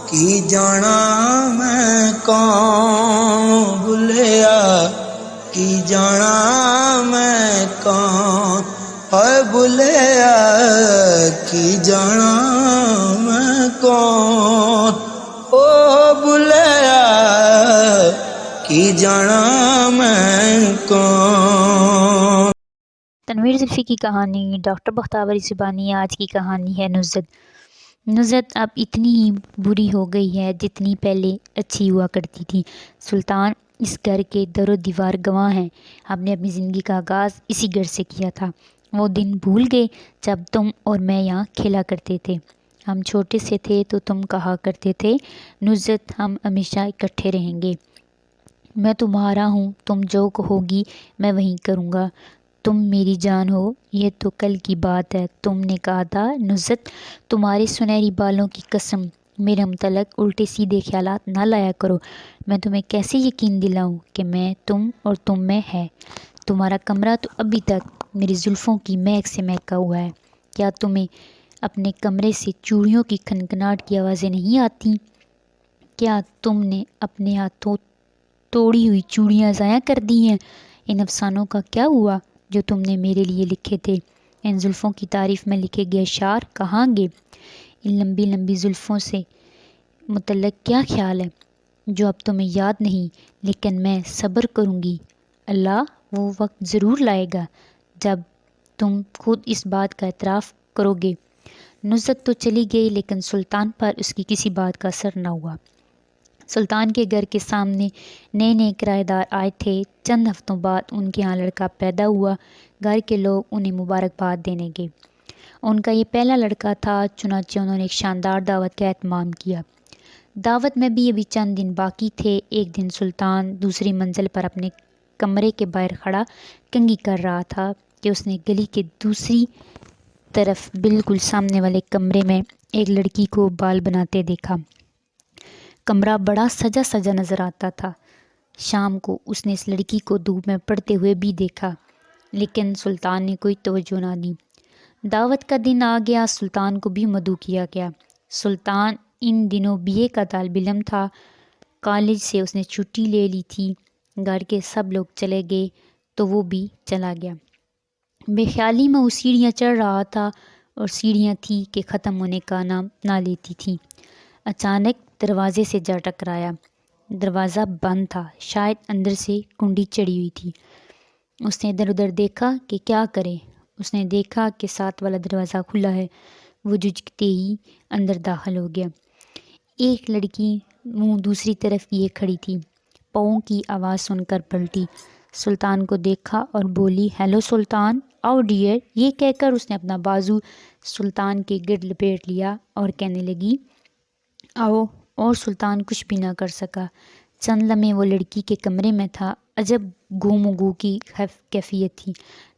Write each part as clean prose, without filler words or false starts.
کی جانا میں کون بھولیا کی جانا میں کون ہے بھولیا کی جانا میں کون او بھولیا کی جانا میں کون۔ تنویر زلفی کی کہانی ڈاکٹر بختیار زبانی۔ آج کی کہانی ہے نصرت۔ نصرت اب اتنی ہی بری ہو گئی ہے جتنی پہلے اچھی ہوا کرتی تھی۔ سلطان اس گھر کے در و دیوار گواہ ہیں، ہم نے اپنی زندگی کا آغاز اسی گھر سے کیا تھا۔ وہ دن بھول گئے جب تم اور میں یہاں کھیلا کرتے تھے۔ ہم چھوٹے سے تھے تو تم کہا کرتے تھے نصرت ہم ہمیشہ اکٹھے رہیں گے، میں تمہارا ہوں، تم جو کہو گی میں وہی کروں گا، تم میری جان ہو۔ یہ تو کل کی بات ہے، تم نے کہا تھا نصرت تمہارے سنہری بالوں کی قسم میرے متعلق الٹے سیدھے خیالات نہ لایا کرو، میں تمہیں کیسے یقین دلاؤں کہ میں تم اور تم میں ہے۔ تمہارا کمرہ تو ابھی تک میری زلفوں کی مہک سے مہکا ہوا ہے، کیا تمہیں اپنے کمرے سے چوڑیوں کی کھنکھناہٹ کی آوازیں نہیں آتی؟ کیا تم نے اپنے ہاتھوں توڑی ہوئی چوڑیاں ضائع کر دی ہیں؟ ان افسانوں کا کیا ہوا جو تم نے میرے لیے لکھے تھے؟ ان زلفوں کی تعریف میں لکھے گئے اشعار کہاں گے؟ ان لمبی لمبی زلفوں سے متعلق کیا خیال ہے جو اب تمہیں یاد نہیں، لیکن میں صبر کروں گی، اللہ وہ وقت ضرور لائے گا جب تم خود اس بات کا اعتراف کرو گے۔ نصرت تو چلی گئی لیکن سلطان پر اس کی کسی بات کا اثر نہ ہوا۔ سلطان کے گھر کے سامنے نئے نئے کرایہ دار آئے تھے۔ چند ہفتوں بعد ان کے ہاں لڑکا پیدا ہوا۔ گھر کے لوگ انہیں مبارکباد دینے گئے۔ ان کا یہ پہلا لڑکا تھا، چنانچہ انہوں نے ایک شاندار دعوت کا اہتمام کیا۔ دعوت میں بھی ابھی چند دن باقی تھے۔ ایک دن سلطان دوسری منزل پر اپنے کمرے کے باہر کھڑا کنگھی کر رہا تھا کہ اس نے گلی کے دوسری طرف بالکل سامنے والے کمرے میں ایک لڑکی کو بال بناتے دیکھا۔ کمرہ بڑا سجا سجا نظر آتا تھا۔ شام کو اس نے اس لڑکی کو دھوپ میں پڑتے ہوئے بھی دیکھا، لیکن سلطان نے کوئی توجہ نہ دی۔ دعوت کا دن آ گیا، سلطان کو بھی مدعو کیا گیا۔ سلطان ان دنوں BA کا طالب علم تھا، کالج سے اس نے چھٹی لے لی تھی۔ گھر کے سب لوگ چلے گئے تو وہ بھی چلا گیا۔ بے خیالی میں وہ سیڑھیاں چڑھ رہا تھا اور سیڑھیاں تھی کہ ختم ہونے کا نام نہ لیتی تھی۔ اچانک دروازے سے جا ٹکرایا۔ دروازہ بند تھا، شاید اندر سے کنڈی چڑھی ہوئی تھی۔ اس نے ادھر ادھر دیکھا کہ کیا کرے۔ اس نے دیکھا کہ ساتھ والا دروازہ کھلا ہے۔ وہ جھجکتے ہی اندر داخل ہو گیا۔ ایک لڑکی منہ دوسری طرف کیے کھڑی تھی، پاؤں کی آواز سن کر پلٹی، سلطان کو دیکھا اور بولی ہیلو سلطان، آؤ ڈیئر۔ یہ کہہ کر اس نے اپنا بازو سلطان کے گرد لپیٹ لیا اور کہنے لگی آؤ، اور سلطان کچھ بھی نہ کر سکا۔ چند لمحے وہ لڑکی کے کمرے میں تھا۔ عجب گم و گو کی کیفیت تھی،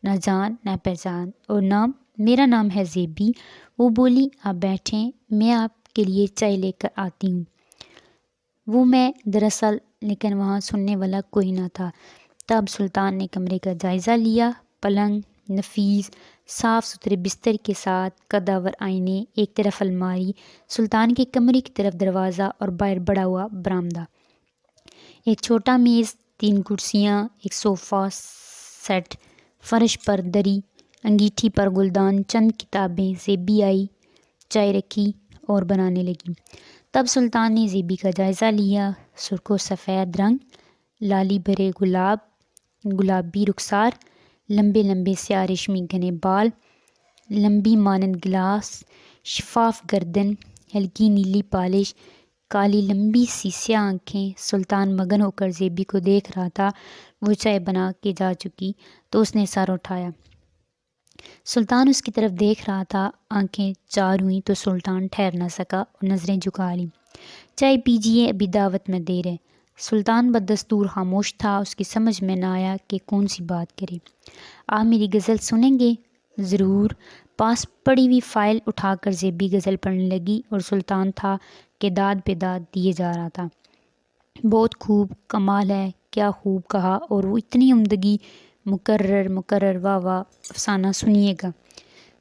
نہ جان نہ پہچان، اور نام میرا نام ہے زیبی۔ وہ بولی آپ بیٹھیں، میں آپ کے لیے چائے لے کر آتی ہوں۔ وہ میں دراصل، لیکن وہاں سننے والا کوئی نہ تھا۔ تب سلطان نے کمرے کا جائزہ لیا۔ پلنگ، نفیس صاف ستھرے بستر کے ساتھ قداور آئینے، ایک طرف الماری، سلطان کے کمرے کی طرف دروازہ اور باہر بڑا ہوا برآمدہ، ایک چھوٹا میز، 3 کرسیاں، ایک صوفہ سیٹ، فرش پر دری، انگیٹھی پر گلدان، چند کتابیں۔ زیبی آئی، چائے رکھی اور بنانے لگی۔ تب سلطان نے زیبی کا جائزہ لیا۔ سرخ و سفید رنگ، لالی بھرے گلاب، گلابی رخسار، لمبے لمبے سیاہ ریشمی گھنے بال، لمبی مانند گلاس، شفاف گردن، ہلکی نیلی پالش، کالی لمبی سی سیاہ آنکھیں۔ سلطان مگن ہو کر زیبی کو دیکھ رہا تھا۔ وہ چائے بنا کے جا چکی تو اس نے سر اٹھایا۔ سلطان اس کی طرف دیکھ رہا تھا۔ آنکھیں چار ہوئیں تو سلطان ٹھہر نہ سکا اور نظریں جھکا لیں۔ چائے پیجیے، ابھی دعوت میں دیر ہے۔ سلطان بدستور خاموش تھا۔ اس کی سمجھ میں نہ آیا کہ کون سی بات کرے۔ آپ میری غزل سنیں گے؟ ضرور۔ پاس پڑی ہوئی فائل اٹھا کر زیبی غزل پڑھنے لگی اور سلطان تھا کہ داد پہ داد دیے جا رہا تھا۔ بہت خوب، کمال ہے، کیا خوب کہا، اور وہ اتنی عمدگی، مکرر مکرر، واہ واہ، افسانہ سنیے گا۔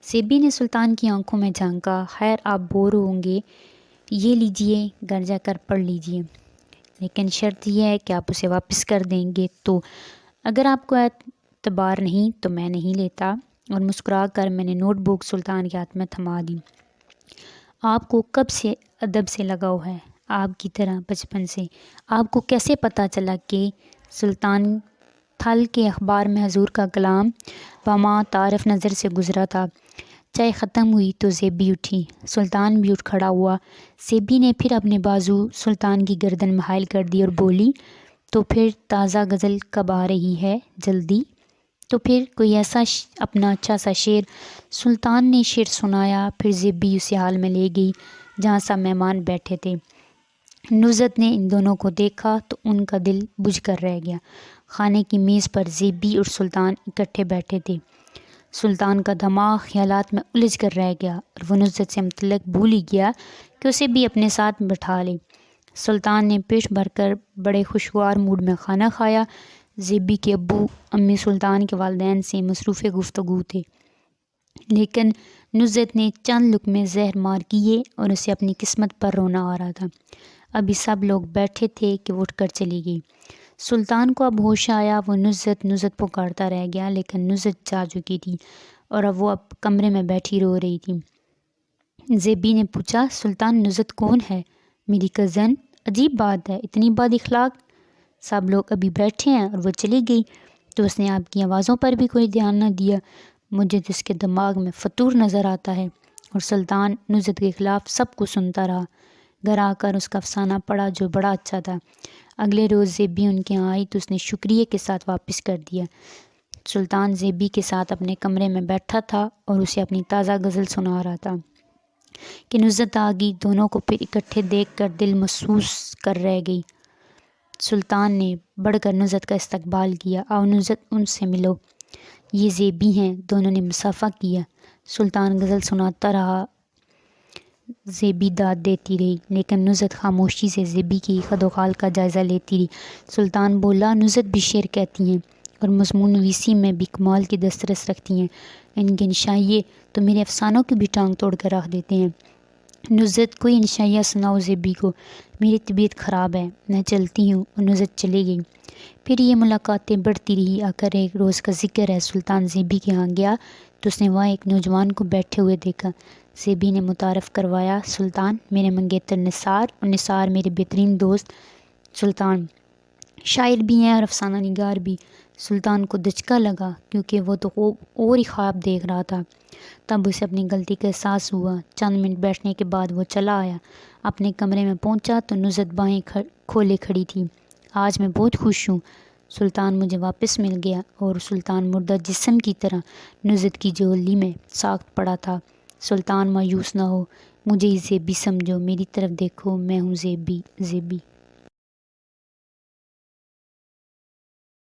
زیبی نے سلطان کی آنکھوں میں جھانکا۔ خیر آپ بور ہوں گے، یہ لیجئے، گھر جا کر پڑھ لیجئے، لیکن شرط یہ ہے کہ آپ اسے واپس کر دیں گے تو اگر آپ کو اعتبار نہیں تو میں نہیں لیتا۔ اور مسکرا کر میں نے نوٹ بک سلطان کے ہاتھ میں تھما دی۔ آپ کو کب سے ادب سے لگاؤ ہے؟ آپ کی طرح بچپن سے۔ آپ کو کیسے پتہ چلا کہ سلطان تھل کے اخبار میں حضور کا کلام بما تعارف نظر سے گزرا تھا؟ چائے ختم ہوئی تو زیبی اٹھی، سلطان بھی اٹھ کھڑا ہوا۔ زیبی نے پھر اپنے بازو سلطان کی گردن میں حائل کر دی اور بولی، تو پھر تازہ غزل کب آ رہی ہے؟ جلدی؟ تو پھر کوئی ایسا اپنا اچھا سا شعر۔ سلطان نے شعر سنایا، پھر زیبی اسے حال میں لے گئی جہاں سب مہمان بیٹھے تھے۔ نصرت نے ان دونوں کو دیکھا تو ان کا دل بجھ کر رہ گیا۔ کھانے کی میز پر زیبی اور سلطان اکٹھے بیٹھے تھے۔ سلطان کا دماغ خیالات میں الجھ کر رہ گیا اور وہ نصرت سے متعلق بھول ہی گیا کہ اسے بھی اپنے ساتھ بٹھا لے۔ سلطان نے پیٹ بھر کر بڑے خوشگوار موڈ میں کھانا کھایا۔ زیبی کے ابو امی سلطان کے والدین سے مصروف گفتگو تھے، لیکن نصرت نے چند لقمے زہر مار کیے اور اسے اپنی قسمت پر رونا آ رہا تھا۔ ابھی سب لوگ بیٹھے تھے کہ وہ اٹھ کر چلی گئی۔ سلطان کو اب ہوش آیا، وہ نصرت پکارتا رہ گیا، لیکن نصرت جا چکی تھی اور اب وہ کمرے میں بیٹھی رو رہی تھی۔ زیبی نے پوچھا، سلطان نصرت کون ہے؟ میری کزن۔ عجیب بات ہے، اتنی بد اخلاق۔ سب لوگ ابھی بیٹھے ہیں اور وہ چلی گئی تو اس نے آپ کی آوازوں پر بھی کوئی دھیان نہ دیا۔ مجھے تو اس کے دماغ میں فطور نظر آتا ہے۔ اور سلطان نصرت کے خلاف سب کو سنتا رہا۔ گھر آ کر اس کا افسانہ پڑھا جو بڑا اچھا تھا۔ اگلے روز زیبی ان کے یہاں آئی تو اس نے شکریہ کے ساتھ واپس کر دیا۔ سلطان زیبی کے ساتھ اپنے کمرے میں بیٹھا تھا اور اسے اپنی تازہ غزل سنا رہا تھا کہ نصرت آ گئی۔ دونوں کو پھر اکٹھے دیکھ کر دل محسوس کر رہ گئی۔ سلطان نے بڑھ کر نصرت کا استقبال کیا، آؤ نصرت، ان سے ملو، یہ زیبی ہیں۔ دونوں نے مصافحہ کیا۔ سلطان غزل سناتا رہا، زیبی داد دیتی رہی، لیکن نصرت خاموشی سے زیبی کی خد و خال کا جائزہ لیتی رہی۔ سلطان بولا، نصرت بھی شعر کہتی ہیں اور مضمون نویسی میں بھی کمال کی دسترس رکھتی ہیں، ان کے انشائیے تو میرے افسانوں کی بھی ٹانگ توڑ کر رکھ دیتے ہیں۔ نصرت، کوئی انشائیہ سناؤ زیبی کو، میری طبیعت خراب ہے، میں چلتی ہوں۔ اور نصرت چلی گئی۔ پھر یہ ملاقاتیں بڑھتی رہی۔ آخر ایک روز کا ذکر ہے، سلطان زیبی کے ہاں گیا تو اس نے وہاں ایک نوجوان کو بیٹھے ہوئے دیکھا۔ زیبی نے متعارف کروایا، سلطان میرے منگیتر نثار، اور نثار میرے بہترین دوست۔ سلطان شاعر بھی ہیں اور افسانہ نگار بھی۔ سلطان کو دھچکا لگا کیونکہ وہ تو اور ہی خواب دیکھ رہا تھا۔ تب اسے اپنی غلطی کا احساس ہوا۔ چند منٹ بیٹھنے کے بعد وہ چلا آیا۔ اپنے کمرے میں پہنچا تو نصرت باہیں کھولے کھڑی تھی۔ آج میں بہت خوش ہوں، سلطان مجھے واپس مل گیا۔ اور سلطان مردہ جسم کی طرح نصرت کی جھولی میں ساخت پڑا تھا۔ سلطان مایوس نہ ہو، مجھے ہی زیبی سمجھو، میری طرف دیکھو، میں ہوں زیبی۔